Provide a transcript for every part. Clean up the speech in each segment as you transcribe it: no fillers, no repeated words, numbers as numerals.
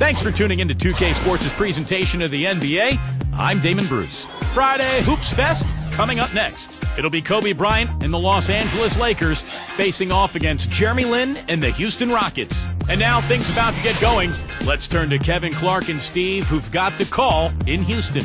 Thanks for tuning in to 2K Sports' presentation of the NBA. I'm Damon Bruce. Friday Hoops Fest coming up next. It'll be Kobe Bryant and the Los Angeles Lakers facing off against Jeremy Lin and the Houston Rockets. And now things about to get going. Let's turn to Kevin Clark and Steve, who've got the call in Houston.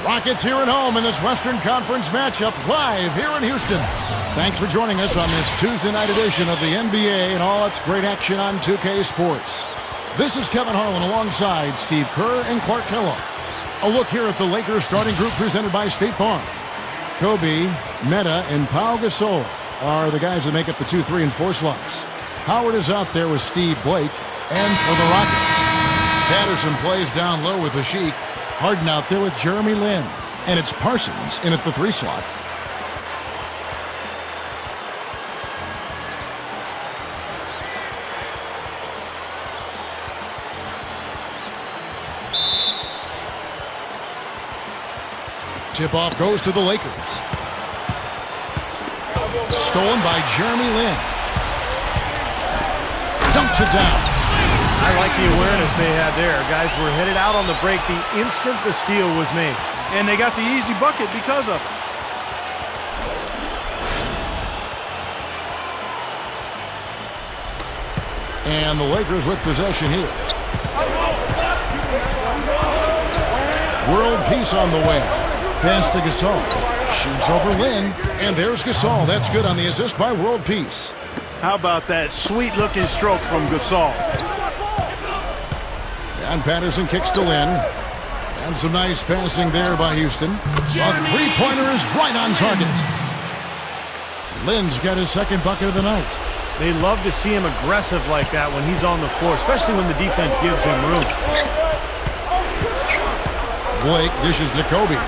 Rockets here at home in this Western Conference matchup live here in Houston. Thanks for joining us on this Tuesday night edition of the NBA and all its great action on 2K Sports. This is Kevin Harlan alongside Steve Kerr and Clark Kellogg. A look here at the Lakers starting group presented by State Farm. Kobe, Metta, and Pau Gasol are the guys that make up the 2, 3, and 4 slots. Howard is out there with Steve Blake, and for the Rockets, Patterson plays down low with the Sheik. Harden out there with Jeremy Lin. And it's Parsons in at the 3 slot. Tip-off goes to the Lakers. Stolen by Jeremy Lin. Dunks it down. I like the awareness they had there. Guys were headed out on the break the instant the steal was made. And they got the easy bucket because of it. And the Lakers with possession here. World peace on the way. Pass to Gasol. Shoots over Lin. And there's Gasol. That's good on the assist by World Peace. How about that sweet-looking stroke from Gasol? And Patterson kicks to Lin. And some nice passing there by Houston. A three-pointer is right on target. Lin's got his second bucket of the night. They love to see him aggressive like that when he's on the floor, especially when the defense gives him room. Blake dishes to Kobe.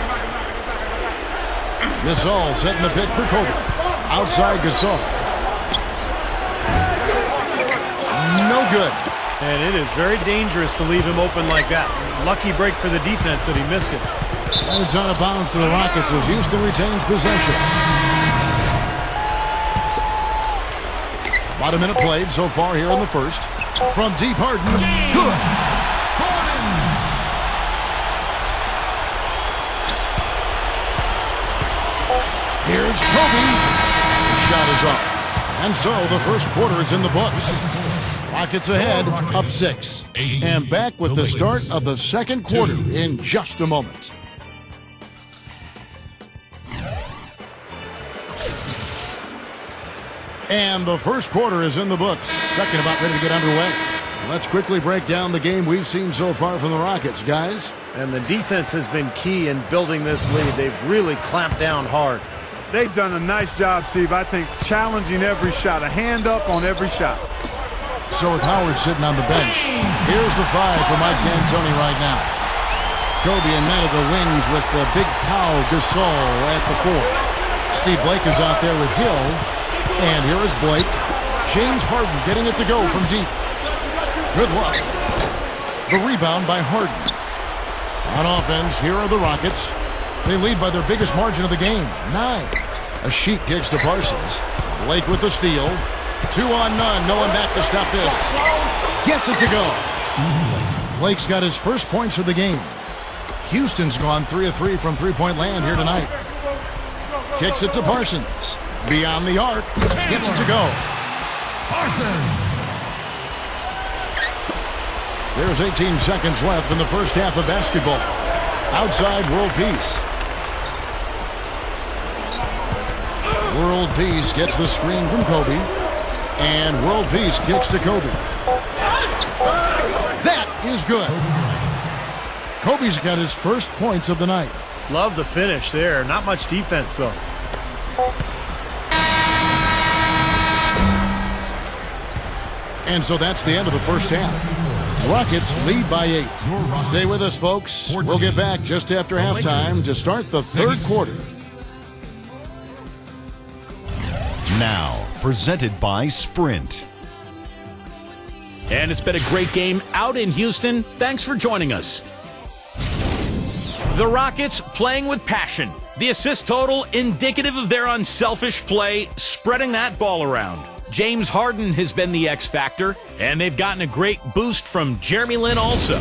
Gasol setting the pick for Kobe. Outside Gasol. No good. And it is very dangerous to leave him open like that. Lucky break for the defense that he missed it. And it's out of bounds to the Rockets as Houston retains possession. About a minute played so far here in the first. From deep, Harden. Good. Here's Kobe. The shot is off. And so the first quarter is in the books. Rockets ahead, up 6. And back with the start of the second quarter in just a moment. And the first quarter is in the books. Second about ready to get underway. Let's quickly break down the game we've seen so far from the Rockets, guys. And the defense has been key in building this lead. They've really clamped down hard. They've done a nice job, Steve. I think challenging every shot, a hand up on every shot. So with Howard sitting on the bench, here's the 5 for Mike D'Antoni right now. Kobe and Metta the wings with the big Pau Gasol at the 4. Steve Blake is out there with Hill. And here is Blake. James Harden getting it to go from deep. Good luck. The rebound by Harden. On offense, here are the Rockets. They lead by their biggest margin of the game, 9. A Sheik kicks to Parsons. Blake with the steal. 2 on none. No one back to stop this. Gets it to go. Blake's got his first points of the game. Houston's gone 3 of 3 from three-point land here tonight. Kicks it to Parsons. Beyond the arc. Gets it to go. Parsons. There's 18 seconds left in the first half of basketball. Outside, World Peace. World Peace gets the screen from Kobe. And World Peace kicks to Kobe. That is good. Kobe's got his first points of the night. Love the finish there. Not much defense, though. And so that's the end of the first half. Rockets lead by 8. Stay with us, folks. We'll get back just after halftime to start the third quarter. Now, presented by Sprint. And it's been a great game out in Houston. Thanks for joining us. The Rockets playing with passion. The assist total indicative of their unselfish play, spreading that ball around. James Harden has been the X factor, and they've gotten a great boost from Jeremy Lin also.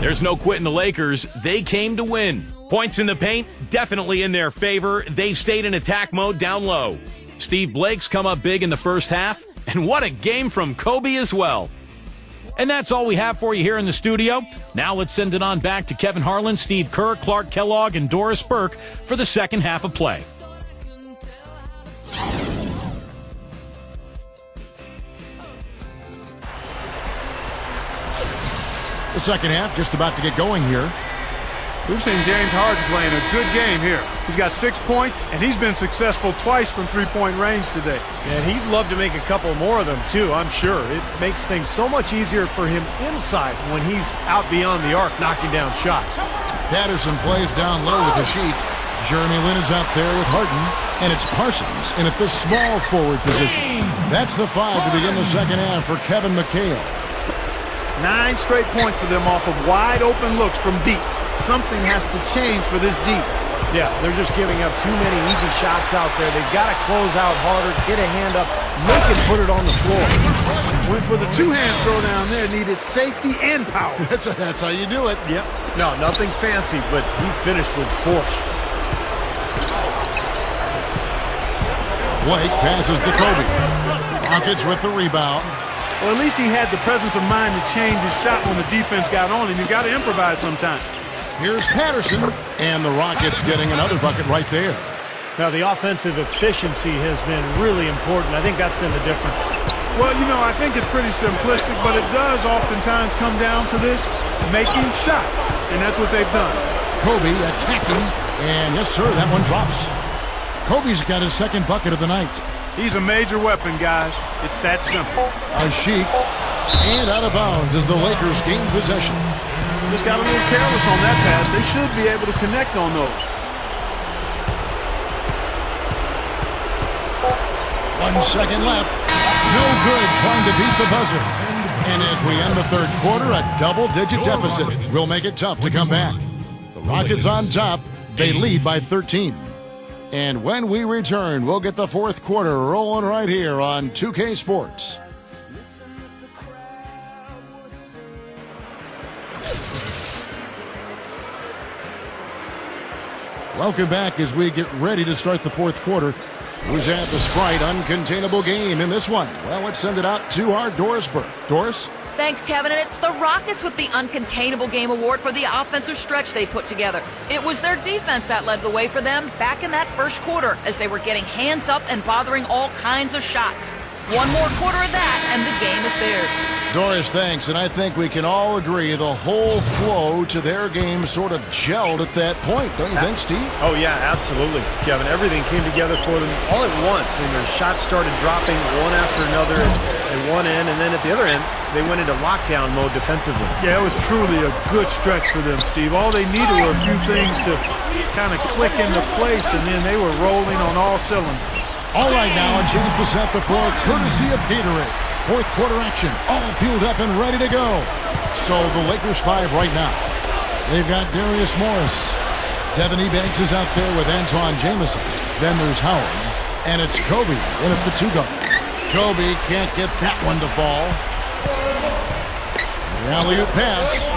There's no quitting the Lakers. They came to win. Points in the paint, definitely in their favor. They stayed in attack mode down low. Steve Blake's come up big in the first half, and what a game from Kobe as well. And that's all we have for you here in the studio. Now let's send it on back to Kevin Harlan, Steve Kerr, Clark Kellogg, and Doris Burke for the second half of play. The second half just about to get going here. We've seen James Harden playing a good game here. He's got 6 points, and he's been successful twice from three-point range today. And he'd love to make a couple more of them, too, I'm sure. It makes things so much easier for him inside when he's out beyond the arc knocking down shots. Patterson plays down low with the sheet. Jeremy Lin is out there with Harden, and it's Parsons in at the small forward position. That's the 5 to begin the second half for Kevin McHale. 9 straight points for them off of wide-open looks from deep. Something has to change for this deep. Yeah, they're just giving up too many easy shots out there. They've got to close out harder, get a hand up, make it put it on the floor. Went for the two-hand throw down there. Needed safety and power. That's how you do it. Yep. No, nothing fancy, but he finished with force. Blake passes to Kobe. Rockets with the rebound. Well, at least he had the presence of mind to change his shot when the defense got on him. You got to improvise sometimes. Here's Patterson, and the Rockets getting another bucket right there. Now, the offensive efficiency has been really important. I think that's been the difference. Well, you know, I think it's pretty simplistic, but it does oftentimes come down to this, making shots, and that's what they've done. Kobe attacking, and yes, sir, that one drops. Kobe's got his second bucket of the night. He's a major weapon, guys. It's that simple. Asik, and out of bounds as the Lakers gain possession. Just got a little careless on that pass. They should be able to connect on those. 1 second left. No good trying to beat the buzzer. And as we end the third quarter, a double-digit deficit will make it tough to come back. The Rockets on top. They lead by 13. And when we return, we'll get the fourth quarter rolling right here on 2K Sports. Welcome back as we get ready to start the fourth quarter. Who's had the Sprite uncontainable game in this one? Well, let's send it out to our Doris Burke. Doris? Thanks, Kevin, and it's the Rockets with the Uncontainable Game Award for the offensive stretch they put together. It was their defense that led the way for them back in that first quarter as they were getting hands up and bothering all kinds of shots. One more quarter of that, and the game is theirs. Doris, thanks. And I think we can all agree the whole flow to their game sort of gelled at that point. Don't you think, Steve? Oh, yeah, absolutely, Kevin. Everything came together for them all at once. I mean, their shots started dropping one after another at one end, and then at the other end, they went into lockdown mode defensively. Yeah, it was truly a good stretch for them, Steve. All they needed were a few things to kind of click into place, and then they were rolling on all cylinders. All right, now a chance to set the floor courtesy of Gatorade. Fourth quarter action, all fueled up and ready to go. So the Lakers 5 right now. They've got Darius Morris. Devin Ebanks is out there with Anton Jamison. Then there's Howard. And it's Kobe in at the 2-guard. Kobe can't get that one to fall. The alley-oop pass.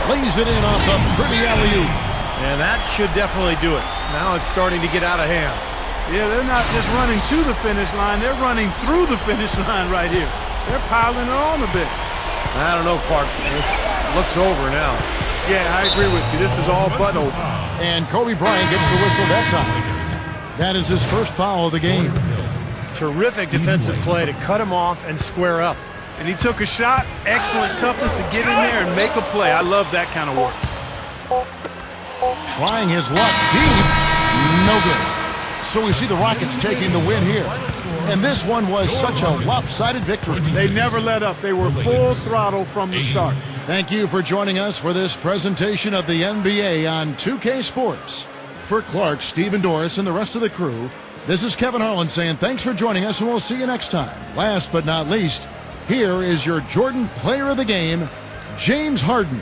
Lays it in off a pretty alley-oop. And that should definitely do it. Now it's starting to get out of hand. Yeah, they're not just running to the finish line. They're running through the finish line right here. They're piling it on a bit. I don't know, Clark. This looks over now. Yeah, I agree with you. This is all but over. And Kobe Bryant gets the whistle that time. That is his first foul of the game. Terrific defensive play to cut him off and square up. And he took a shot. Excellent toughness to get in there and make a play. I love that kind of work. Trying his luck deep. No good. So we see the Rockets taking the win here. And this one was such a lopsided victory. They never let up. They were full throttle from the start. Thank you for joining us for this presentation of the NBA on 2K Sports. For Clark, Stephen Doris, and the rest of the crew, this is Kevin Harlan saying thanks for joining us, and we'll see you next time. Last but not least, here is your Jordan Player of the Game, James Harden.